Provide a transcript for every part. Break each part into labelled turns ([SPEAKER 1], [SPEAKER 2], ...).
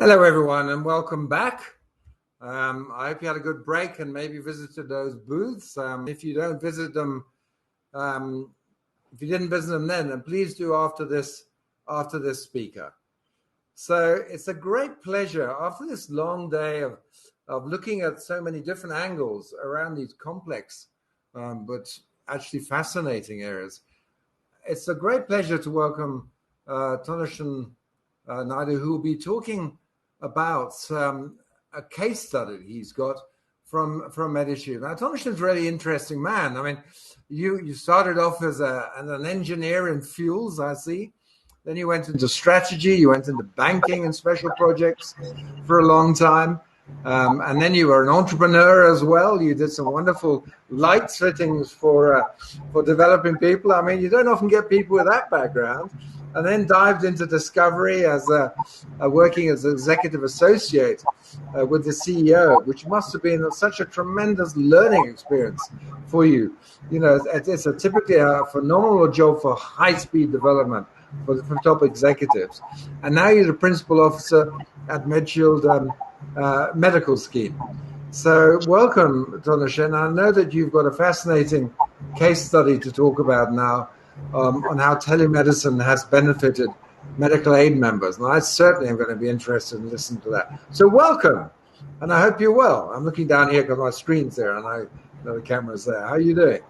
[SPEAKER 1] Hello, everyone, and welcome back. I hope you had a good break and maybe visited those booths. If you don't visit them, if you didn't visit them then please do after this speaker. So it's a great pleasure after this long day of looking at so many different angles around these complex but actually fascinating areas. It's a great pleasure to welcome Thoneshan Naidoo, who will be talking about a case study he's got from Medshield. Now, Thoneshan's a really interesting man. I mean, you started off as an engineer in fuels, I see. Then you went into strategy, you went into banking and special projects for a long time. And then you were an entrepreneur as well. You did some wonderful light fittings for developing people. I mean, you don't often get people with that background. And then dived into discovery as working as an executive associate with the CEO, which must have been such a tremendous learning experience for you. You know, it's typically a phenomenal job for high-speed development for top executives. And now you're the principal officer at Medshield Medical Scheme. So welcome, Thoneshan. I know that you've got a fascinating case study to talk about now on how telemedicine has benefited medical aid members. And I certainly am going to be interested in listening to that. So welcome, and I hope you're well. I'm looking down here because my screen's there and I know the camera's there. How are you doing?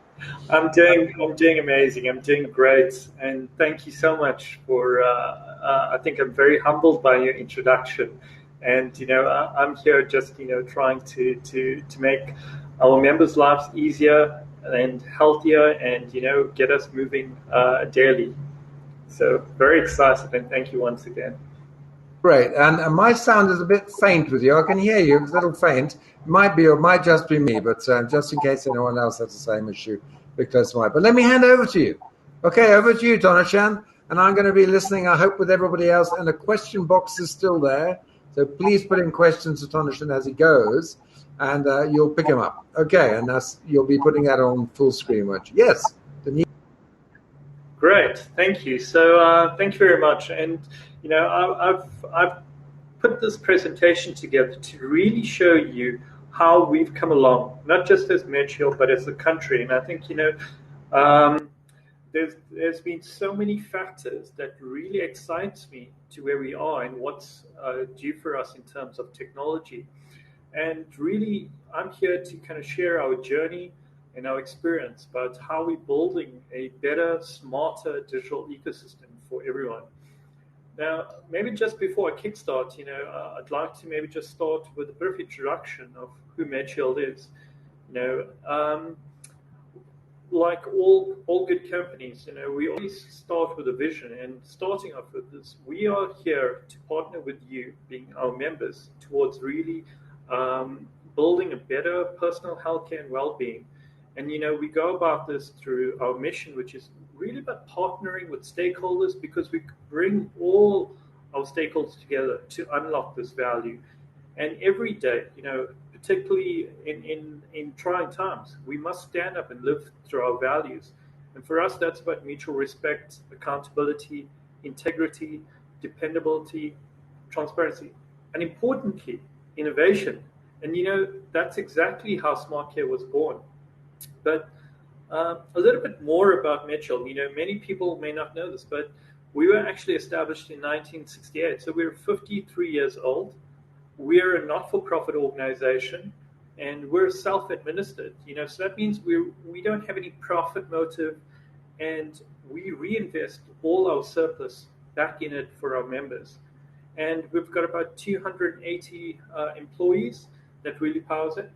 [SPEAKER 2] I'm doing amazing. I'm doing great, and thank you so much for. I think I'm very humbled by your introduction, and I'm here just trying to make our members' lives easier and healthier, and get us moving daily. So very excited, and thank you once again.
[SPEAKER 1] Great, and my sound is a bit faint with you. I can hear you; it's a little faint. Might be, or might just be me, but just in case anyone else has the same issue, be close to mine. But let me hand over to you. Okay, over to you, Thoneshan, and I'm going to be listening, I hope, with everybody else, and the question box is still there, so please put in questions to Thoneshan as he goes, and you'll pick him up. Okay, and you'll be putting that on full screen, won't you? Yes.
[SPEAKER 2] Great, thank you. So thank you very much. And I've put this presentation together to really show you how we've come along, not just as Medshield, but as a country. And I think there's been so many factors that really excites me to where we are and what's due for us in terms of technology. And really, I'm here to kind of share our journey and our experience about how we're building a better, smarter digital ecosystem for everyone. Now, maybe just before I kickstart, I'd like to maybe just start with a brief introduction of who Medshield is. Like all good companies, we always start with a vision, and starting off with this, we are here to partner with you, being our members, towards really building a better personal healthcare and well-being. And we go about this through our mission, which is really about partnering with stakeholders, because we bring all our stakeholders together to unlock this value. And every day, particularly in trying times, we must stand up and live through our values. And for us, that's about mutual respect, accountability, integrity, dependability, transparency, and importantly, innovation. And that's exactly how SmartCare was born. But a little bit more about Medshield. Many people may not know this, but we were actually established in 1968. So we're 53 years old. We're a not-for-profit organization, and we're self-administered. So that means we don't have any profit motive, and we reinvest all our surplus back in it for our members. And we've got about 280 employees that really powers it.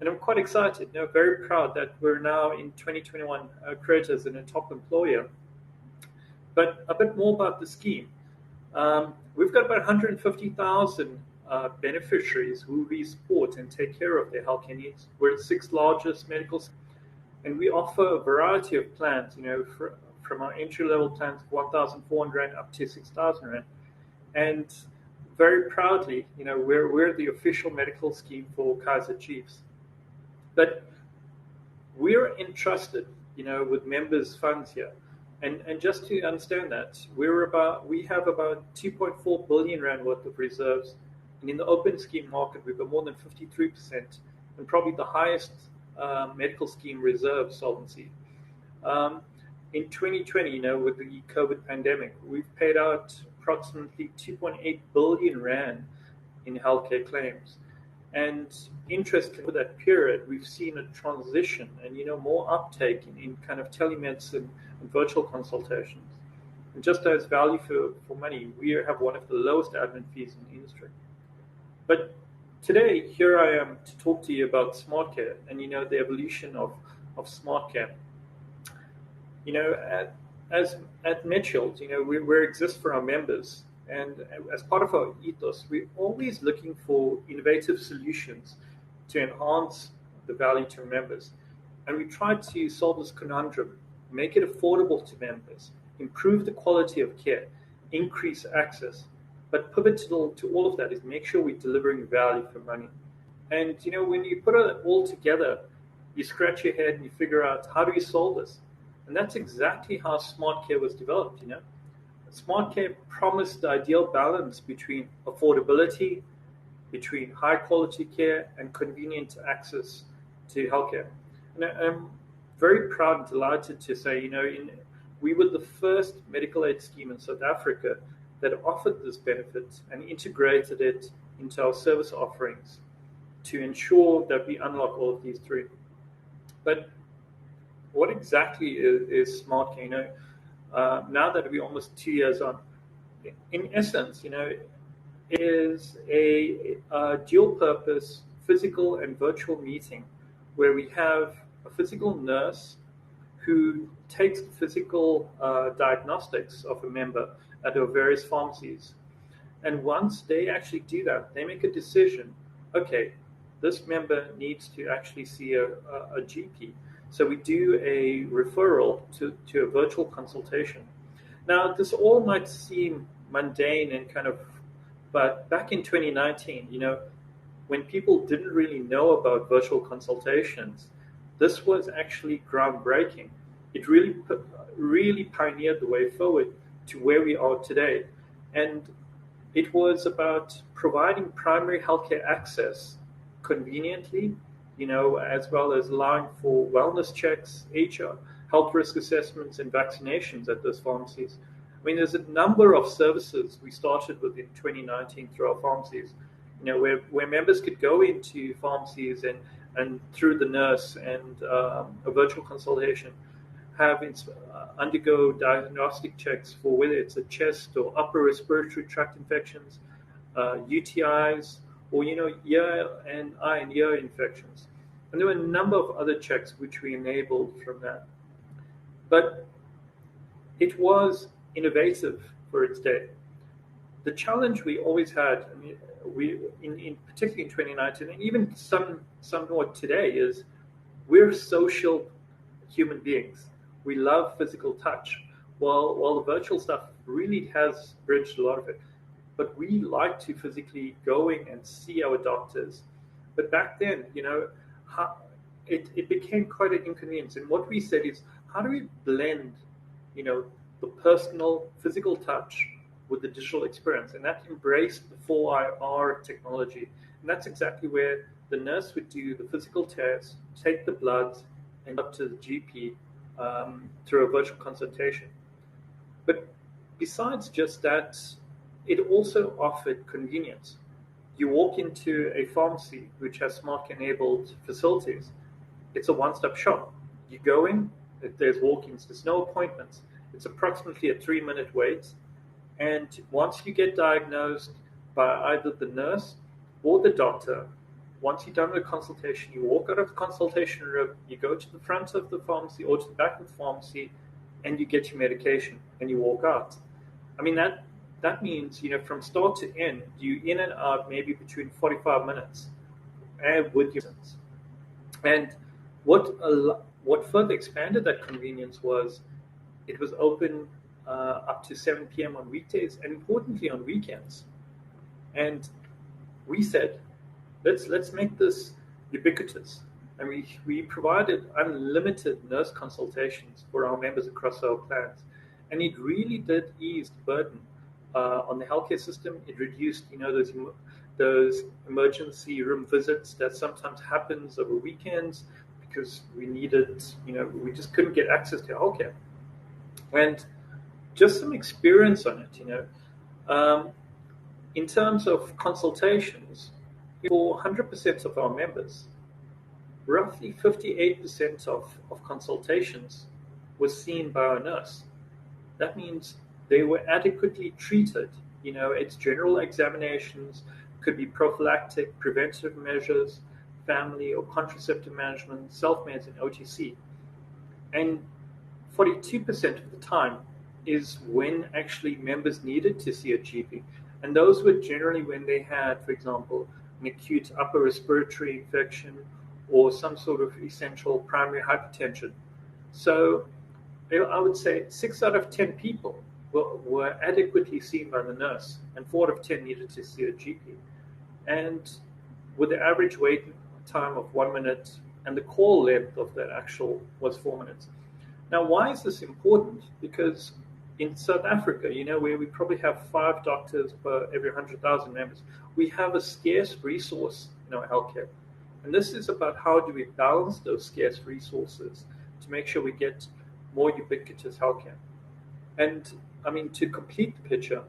[SPEAKER 2] And I'm quite excited, very proud that we're now in 2021 credited as a top employer. But a bit more about the scheme. We've got about 150,000 beneficiaries who we support and take care of their healthcare needs. We're the 6th largest medical scheme, and we offer a variety of plans, from our entry-level plans of 1,400 Rand up to 6,000 Rand. And very proudly, we're the official medical scheme for Kaiser Chiefs. But we're entrusted, with members' funds here. And just to understand that, we have about 2.4 billion Rand worth of reserves And in the open scheme market, we've got more than 53% and probably the highest medical scheme reserve solvency. In 2020, with the COVID pandemic, we've paid out approximately 2.8 billion rand in healthcare claims. And interestingly, for that period, we've seen a transition and more uptake in kind of telemedicine and virtual consultations. And just as value for money, we have one of the lowest admin fees in the industry. But today, here I am to talk to you about SmartCare and the evolution of SmartCare. At Medshield, we exist for our members, and as part of our ethos, we're always looking for innovative solutions to enhance the value to members. And we try to solve this conundrum, make it affordable to members, improve the quality of care, increase access. But pivotal to all of that is make sure we're delivering value for money. And when you put it all together, you scratch your head and you figure out, how do you solve this? And that's exactly how SmartCare was developed. SmartCare promised the ideal balance between affordability, between high quality care and convenient access to healthcare. And I'm very proud and delighted to say, we were the first medical aid scheme in South Africa that offered this benefit and integrated it into our service offerings to ensure that we unlock all of these three. But what exactly is SmartCare? Now that we're almost 2 years on, in essence, it is a dual-purpose physical and virtual meeting where we have a physical nurse who takes the physical diagnostics of a member at our various pharmacies. And once they actually do that, they make a decision, okay, this member needs to actually see a GP. So we do a referral to a virtual consultation. Now, this all might seem mundane and but back in 2019, when people didn't really know about virtual consultations, this was actually groundbreaking. It really pioneered the way forward to where we are today. And it was about providing primary healthcare access conveniently, as well as allowing for wellness checks, health risk assessments, and vaccinations at those pharmacies. I mean, there's a number of services we started with in 2019 through our pharmacies, where members could go into pharmacies and through the nurse and a virtual consultation, undergo diagnostic checks for whether it's a chest or upper respiratory tract infections, UTIs, or ear and eye and ear infections. And there were a number of other checks which we enabled from that. But it was innovative for its day. The challenge we always had, particularly in 2019, and even somewhat today, is we're social human beings. We love physical touch. While the virtual stuff really has bridged a lot of it, but we like to physically go in and see our doctors. But back then, it became quite an inconvenience. And what we said is, how do we blend, the personal physical touch with the digital experience? And that embraced the 4IR technology. And that's exactly where the nurse would do the physical test, take the blood, and up to the GP through a virtual consultation. But besides just that, it also offered convenience. You walk into a pharmacy which has SmartCare-enabled facilities. It's a one-stop shop. You go in, there's walk-ins, there's no appointments. It's approximately a 3-minute wait. And once you get diagnosed by either the nurse or the doctor, once you're done with the consultation, you walk out of the consultation room, you go to the front of the pharmacy or to the back of the pharmacy, and you get your medication, and you walk out. I mean, that means, from start to end, you in and out maybe between 45 minutes with your symptoms. And what further expanded that convenience was it was open up to 7 p.m. on weekdays and importantly on weekends. And we said, let's make this ubiquitous. And we provided unlimited nurse consultations for our members across our plans. And it really did ease the burden on the healthcare system. It reduced, those emergency room visits that sometimes happens over weekends because we needed, we just couldn't get access to healthcare. And just some experience on it, in terms of consultations, for 100% of our members, roughly 58% of consultations was seen by a nurse. That means they were adequately treated. It's general examinations, could be prophylactic, preventative measures, family or contraceptive management, self-meds, and OTC. And 42% of the time is when actually members needed to see a GP. And those were generally when they had, for example, an acute upper respiratory infection or some sort of essential primary hypertension. So I would say 6 out of 10 people were adequately seen by the nurse, and 4 out of 10 needed to see a GP. And with the average wait time of 1 minute, and the call length of that actual was 4 minutes. Now, why is this important? Because in South Africa, where we probably have 5 doctors per every 100,000 members, we have a scarce resource in our healthcare. And this is about how do we balance those scarce resources to make sure we get more ubiquitous healthcare. And I mean, to complete the picture,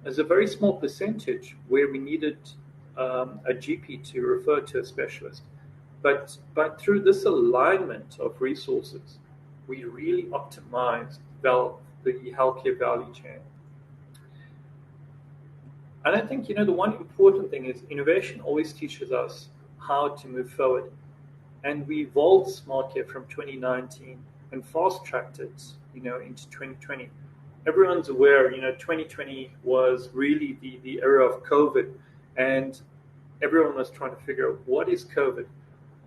[SPEAKER 2] there's a very small percentage where we needed a GP to refer to a specialist. But through this alignment of resources, we really optimized the healthcare value chain. And I think, the one important thing is innovation always teaches us how to move forward. And we evolved SmartCare from 2019 and fast-tracked it, into 2020. Everyone's aware, 2020 was really the era of COVID, and everyone was trying to figure out what is COVID.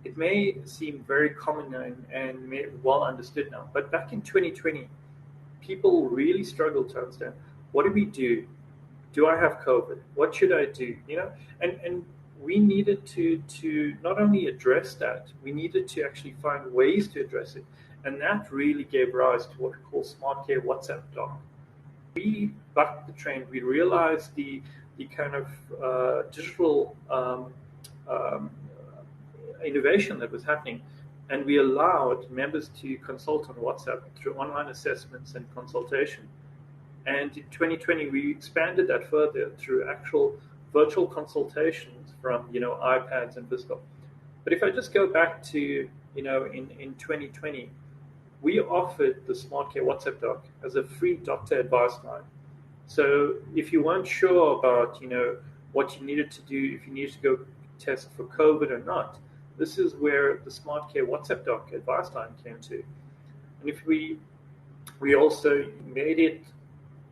[SPEAKER 2] It may seem very common and well understood now, but back in 2020, people really struggled to understand, what do we do? Do I have COVID? What should I do? And we needed to not only address that, we needed to actually find ways to address it. And that really gave rise to what we call SmartCare WhatsApp Doc. We bucked the trend. We realized the kind of digital innovation that was happening, and we allowed members to consult on WhatsApp through online assessments and consultation. And in 2020, we expanded that further through actual virtual consultations from iPads and physical. But if I just go back to in 2020, we offered the SmartCare WhatsApp Doc as a free doctor advice line. So if you weren't sure about what you needed to do, if you needed to go test for COVID or not, this is where the SmartCare WhatsApp Doc advice line came to. And if we also made it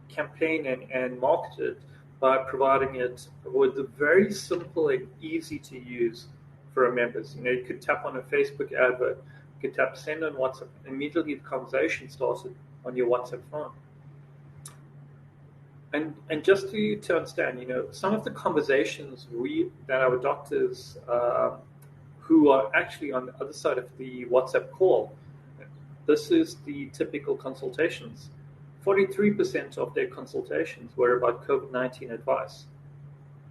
[SPEAKER 2] campaign and marketed by providing it with a very simple and easy to use for our members. You could tap on a Facebook advert, you could tap send on WhatsApp, immediately the conversation started on your WhatsApp phone. And just to understand, some of the conversations that our doctors who are actually on the other side of the WhatsApp call, this is the typical consultations. 43% of their consultations were about COVID-19 advice.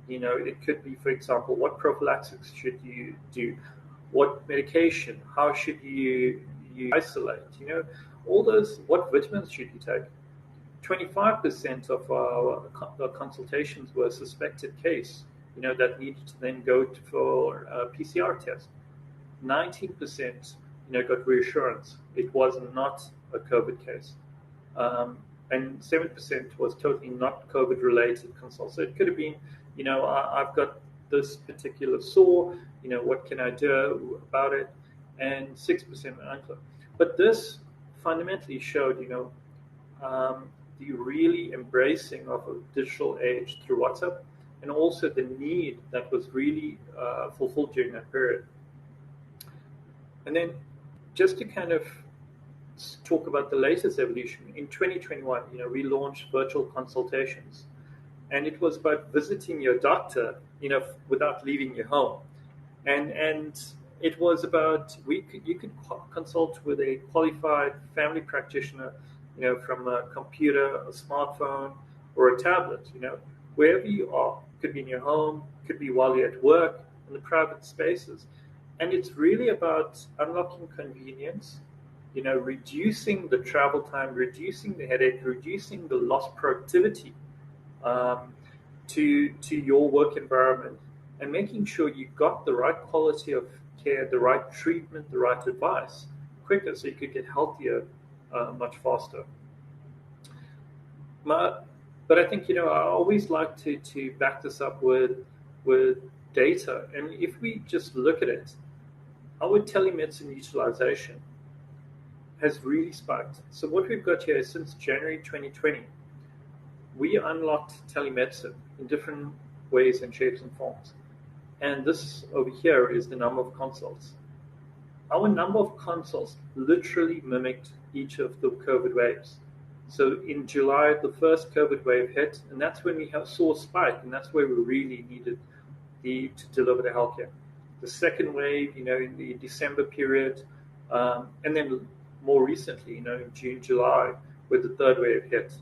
[SPEAKER 2] It could be, for example, what prophylaxis should you do? What medication? How should you isolate? All those, what vitamins should you take? 25% of our consultations were a suspected case, that needed to then go for a PCR test. 19%, got reassurance it was not a COVID case. And 7% was totally not COVID-related consults. So it could have been, I've got this particular sore, what can I do about it? And 6% unclear. But this fundamentally showed, the really embracing of a digital age through WhatsApp, and also the need that was really fulfilled during that period. And then just to kind of talk about the latest evolution, in 2021, we launched virtual consultations, and it was about visiting your doctor, without leaving your home. And it was about, you could consult with a qualified family practitioner, from a computer, a smartphone, or a tablet, wherever you are. Could be in your home, could be while you're at work, in the private spaces. And it's really about unlocking convenience, reducing the travel time, reducing the headache, reducing the lost productivity um, to your work environment, and making sure you got the right quality of care, the right treatment, the right advice quicker, so you could get healthier much faster. But I think I always like to back this up with data, and if we just look at it, our telemedicine utilization has really spiked. So what we've got here is since January 2020, we unlocked telemedicine in different ways and shapes and forms. And this over here is the number of consults. Our number of consults literally mimicked each of the COVID waves. So in July, the first COVID wave hit, and that's when we saw a spike, and that's where we really needed to deliver the healthcare. The second wave, in the December period, and then more recently, in June, July, where the third wave hit.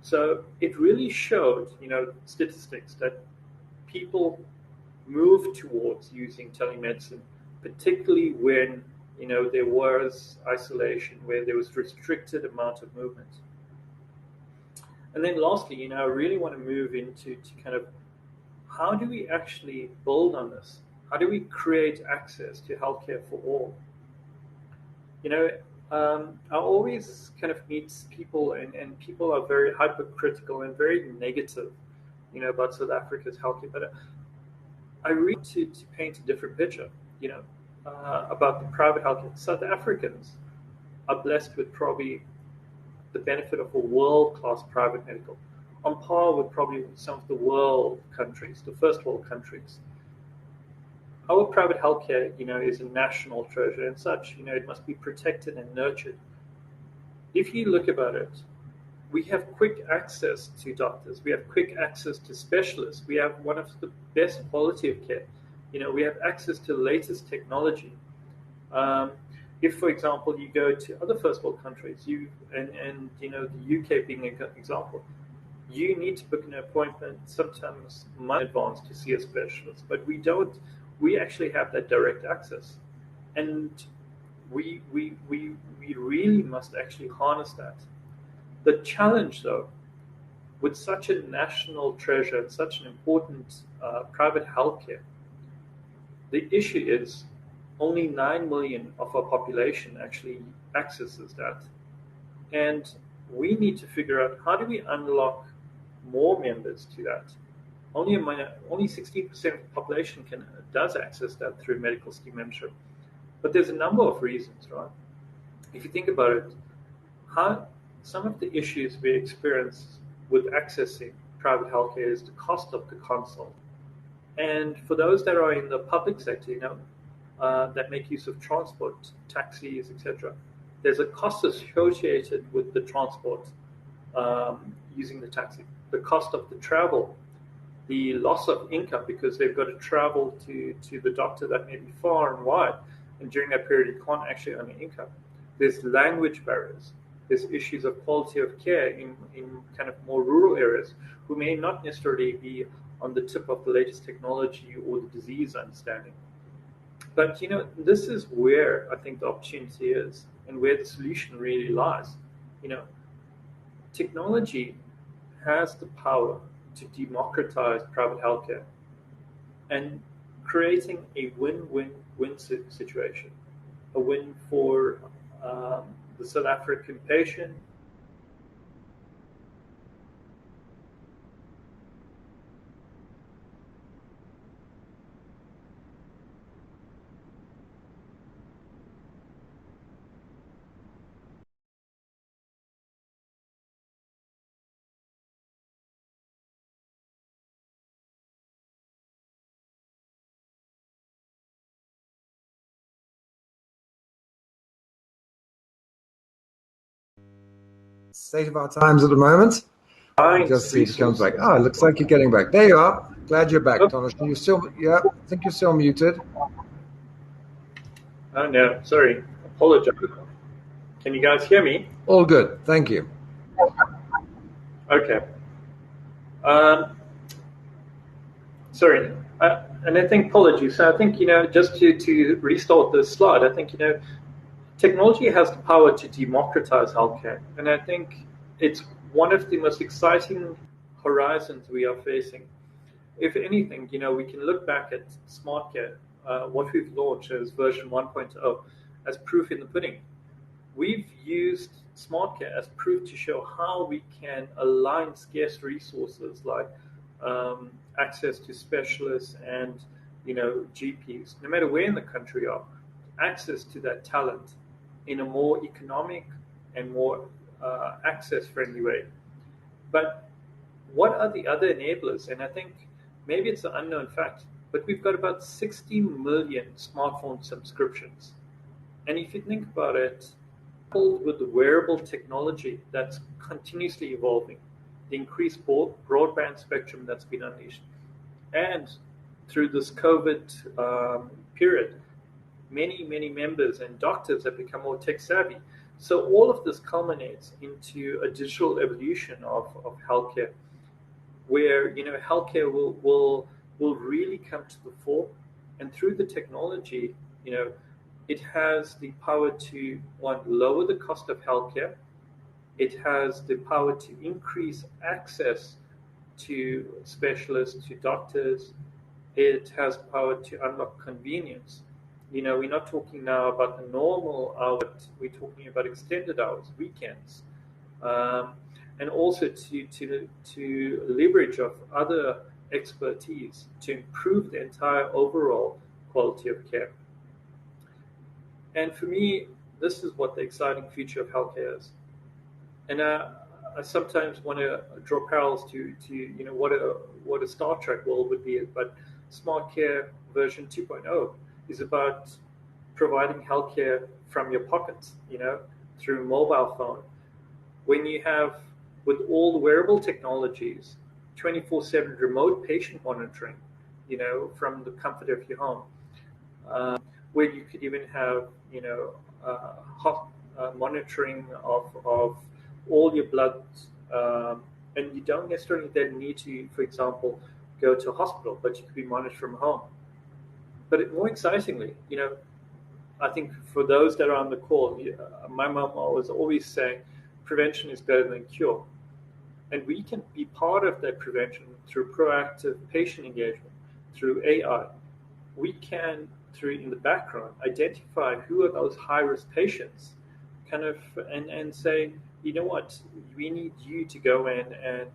[SPEAKER 2] So it really showed, statistics that people moved towards using telemedicine, particularly when, there was isolation, where there was restricted amount of movement. And then lastly, I really want to move into kind of how do we actually build on this? How do we create access to healthcare for all? I always kind of meet people, and people are very hypercritical and very negative, about South Africa's healthcare. But I really want to paint a different picture, about the private healthcare. South Africans are blessed with probably the benefit of a world-class private medical, on par with probably some of the world countries, the first world countries. Our private healthcare, is a national treasure, and such, it must be protected and nurtured. If you look about it, we have quick access to doctors. We have quick access to specialists. We have one of the best quality of care. We have access to the latest technology. If, for example, you go to other first world countries, and the UK being an example, you need to book an appointment sometimes months in advance to see a specialist. But we don't. We actually have that direct access, and we really must actually harness that. The challenge, though, with such a national treasure and such an important private healthcare, the issue is only 9 million of our population actually accesses that. And we need to figure out, how do we unlock more members to that? Only 16% of the population does access that through medical scheme membership. But there's a number of reasons, right? If you think about it, some of the issues we experience with accessing private healthcare is the cost of the consult. And for those that are in the public sector, that make use of transport, taxis, etc., there's a cost associated with the transport, using the taxi, the cost of the travel, the loss of income because they've got to travel to the doctor that may be far and wide, and during that period you can't actually earn an income. There's language barriers. There's issues of quality of care in kind of more rural areas, who may not necessarily be on the tip of the latest technology or the disease understanding. But this is where I think the opportunity is, and where the solution really lies. Technology has the power to democratize private healthcare, and creating a win-win-win situation, a win for the South African patient.
[SPEAKER 1] State of our times at the moment. Just see if he comes back. It looks like you're getting back. There you are. Glad you're back, Thoneshan. You still, I think you're still muted.
[SPEAKER 2] Oh no, sorry. Apologize. Can you guys hear me?
[SPEAKER 1] All good. Thank you.
[SPEAKER 2] Okay. Um, Sorry, and I think apologies. So I think just to restart this slide, I think technology has the power to democratize healthcare, and I think it's one of the most exciting horizons we are facing. If anything, we can look back at SmartCare, what we've launched as version 1.0, as proof in the pudding. We've used SmartCare as proof to show how we can align scarce resources like access to specialists and GPs, no matter where in the country you are, access to that talent in a more economic and more access-friendly way. But what are the other enablers? And I think maybe it's an unknown fact, but we've got about 60 million smartphone subscriptions. And if you think about it, coupled with the wearable technology that's continuously evolving, the increased broadband spectrum that's been unleashed, and through this COVID period, many members and doctors have become more tech savvy. So all of this culminates into a digital evolution of healthcare, where healthcare will really come to the fore, and through the technology, it has the power to lower the cost of healthcare. It has the power to increase access to specialists, to doctors. It has the power to unlock convenience. We're not talking now about the normal hours. We're talking about extended hours, weekends, and also to leverage of other expertise to improve the entire overall quality of care. And for me, this is what the exciting future of healthcare is. And I sometimes want to draw parallels to what a Star Trek world would be, but SmartCare version 2.0 is about providing healthcare from your pockets, through mobile phone. When you have, with all the wearable technologies, 24/7 remote patient monitoring, from the comfort of your home, where you could even have, monitoring of all your blood, and you don't necessarily then need to, for example, go to a hospital, but you could be monitored from home. But more excitingly, I think for those that are on the call, my mom was always saying, prevention is better than cure. And we can be part of that prevention through proactive patient engagement, through AI. We can, through in the background, identify who are those high-risk patients, and say, you know what, we need you to go in and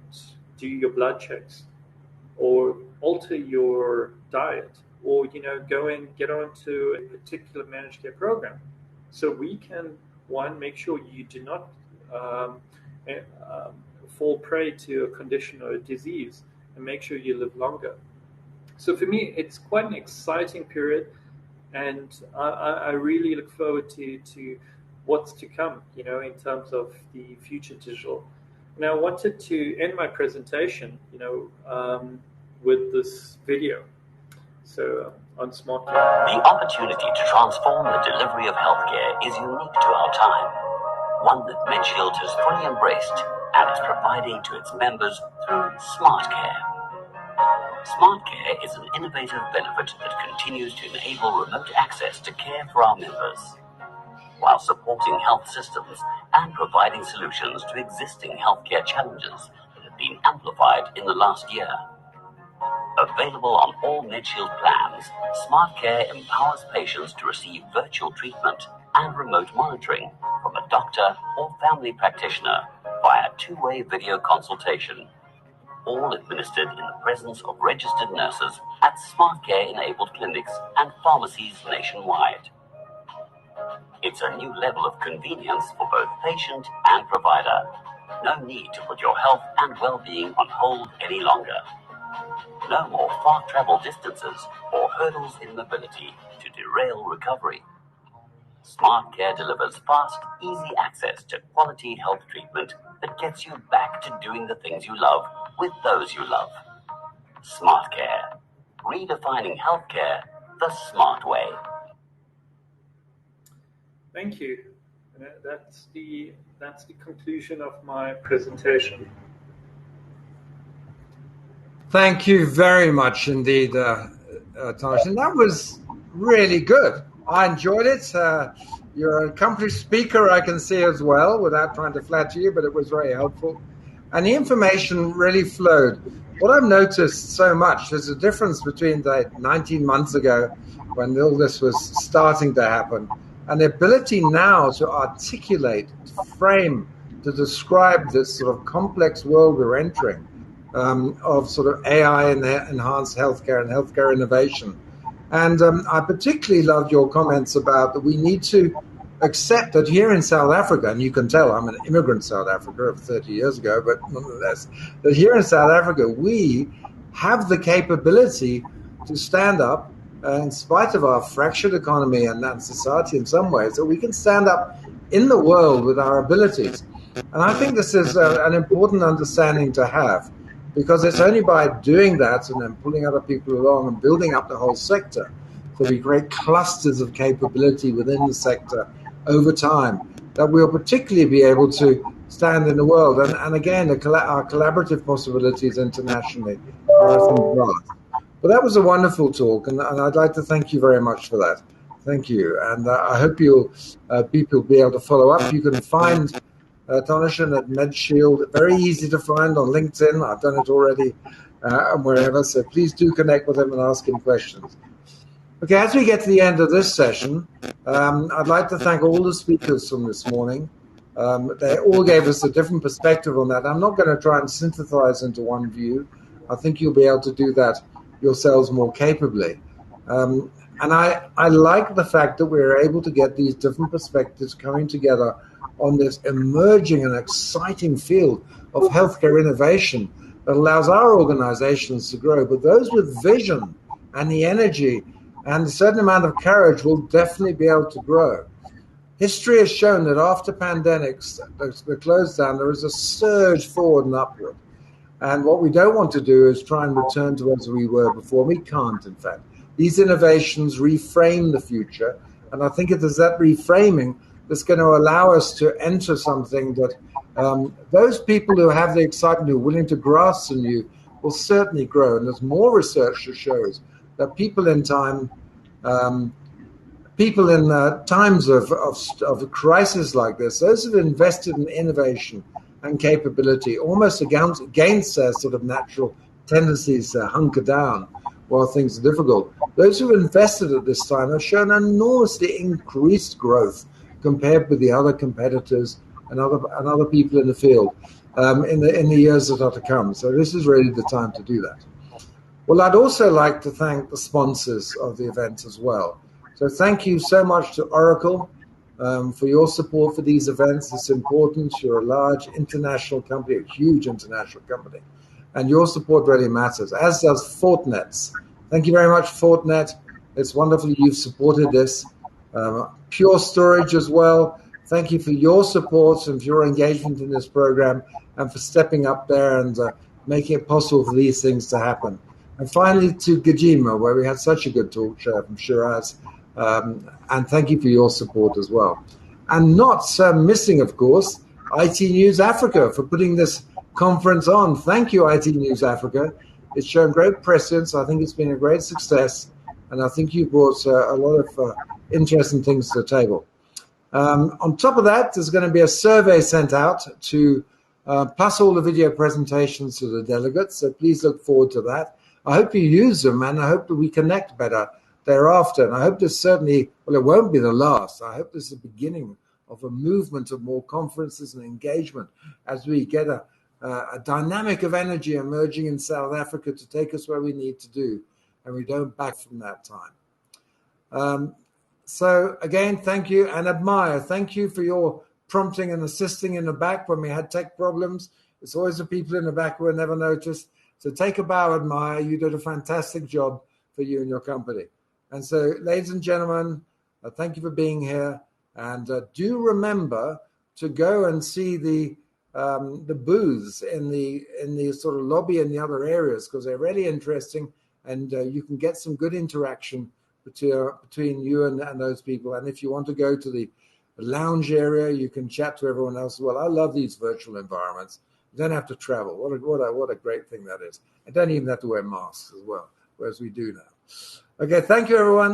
[SPEAKER 2] do your blood checks, or alter your diet, or go and get onto a particular managed care program. So we can, make sure you do not fall prey to a condition or a disease, and make sure you live longer. So for me, it's quite an exciting period, and I really look forward to what's to come, in terms of the future digital. Now, I wanted to end my presentation, with this video. So on SmartCare.
[SPEAKER 3] The opportunity to transform the delivery of healthcare is unique to our time, one that Medshield has fully embraced and is providing to its members through SmartCare. SmartCare is an innovative benefit that continues to enable remote access to care for our members, while supporting health systems and providing solutions to existing healthcare challenges that have been amplified in the last year. Available on all Medshield plans, SmartCare empowers patients to receive virtual treatment and remote monitoring from a doctor or family practitioner via two-way video consultation, all administered in the presence of registered nurses at SmartCare-enabled clinics and pharmacies nationwide. It's a new level of convenience for both patient and provider. No need to put your health and well-being on hold any longer. No more far travel distances or hurdles in mobility to derail recovery. SmartCare delivers fast, easy access to quality health treatment that gets you back to doing the things you love with those you love. SmartCare, redefining healthcare the smart way.
[SPEAKER 2] Thank you. That's the conclusion of my presentation.
[SPEAKER 1] Thank you very much indeed, Thoneshan. That was really good. I enjoyed it. You're an accomplished speaker, I can see as well, without trying to flatter you, but it was very helpful. And the information really flowed. What I've noticed so much, there's a difference between the 19 months ago when all this was starting to happen and the ability now to articulate, to frame, to describe this sort of complex world we're entering. Of sort of AI and enhanced healthcare and healthcare innovation. And I particularly loved your comments about that we need to accept that here in South Africa, and you can tell I'm an immigrant South Africa of 30 years ago, but nonetheless, that here in South Africa, we have the capability to stand up in spite of our fractured economy and society in some ways, that we can stand up in the world with our abilities. And I think this is an important understanding to have, because it's only by doing that and then pulling other people along and building up the whole sector that we create clusters of capability within the sector over time that we'll particularly be able to stand in the world. And again, our collaborative possibilities internationally are, I think, vast. But that was a wonderful talk, and I'd like to thank you very much for that. Thank you. And I hope people will be able to follow up. You can find Thoneshan at Medshield, very easy to find on LinkedIn. I've done it already and wherever, so please do connect with him and ask him questions. Okay, as we get to the end of this session, I'd like to thank all the speakers from this morning. They all gave us a different perspective on that. I'm not going to try and synthesize into one view. I think you'll be able to do that yourselves more capably. And I like the fact that we're able to get these different perspectives coming together on this emerging and exciting field of healthcare innovation that allows our organizations to grow. But those with vision and the energy and a certain amount of courage will definitely be able to grow. History has shown that after pandemics, the close down, there is a surge forward and upward. And what we don't want to do is try and return to as we were before. We can't, in fact. These innovations reframe the future. And I think it is that reframing that's going to allow us to enter something that those people who have the excitement, who are willing to grasp the new, will certainly grow. And there's more research that shows that people in times of crisis like this, those who have invested in innovation and capability, almost against their sort of natural tendencies to hunker down while things are difficult, those who have invested at this time have shown enormously increased growth compared with the other competitors and other people in the field in the years that are to come. So this is really the time to do that. Well, I'd also like to thank the sponsors of the event as well. So thank you so much to Oracle for your support for these events. It's important. You're a large international company, a huge international company, and your support really matters, as does Fortinet's. Thank you very much, Fortinet. It's wonderful you've supported this. Pure Storage as well. Thank you for your support and for your engagement in this program and for stepping up there and making it possible for these things to happen. And finally to Gajima, where we had such a good talk show from Shiraz. And thank you for your support as well. And not missing, of course, IT News Africa for putting this conference on. Thank you, IT News Africa. It's shown great precedence. I think it's been a great success. And I think you brought a lot of interesting things to the table. On top of that, there's going to be a survey sent out to plus all the video presentations to the delegates. So please look forward to that. I hope you use them, and I hope that we connect better thereafter. And I hope this certainly, well, it won't be the last. I hope this is the beginning of a movement of more conferences and engagement as we get a dynamic of energy emerging in South Africa to take us where we need to do, and we don't back from that time. So again, thank you, and Admire, thank you for your prompting and assisting in the back when we had tech problems. It's always the people in the back who are never noticed. So take a bow, Admire. You did a fantastic job for you and your company. And so, ladies and gentlemen, thank you for being here. And do remember to go and see the booths in the sort of lobby and the other areas, because they're really interesting, and you can get some good interaction between you and those people. And if you want to go to the lounge area, you can chat to everyone else as well. I love these virtual environments. don't have to travel. What a great thing that is. I don't even have to wear masks as well, whereas we do now. Okay, thank you, everyone.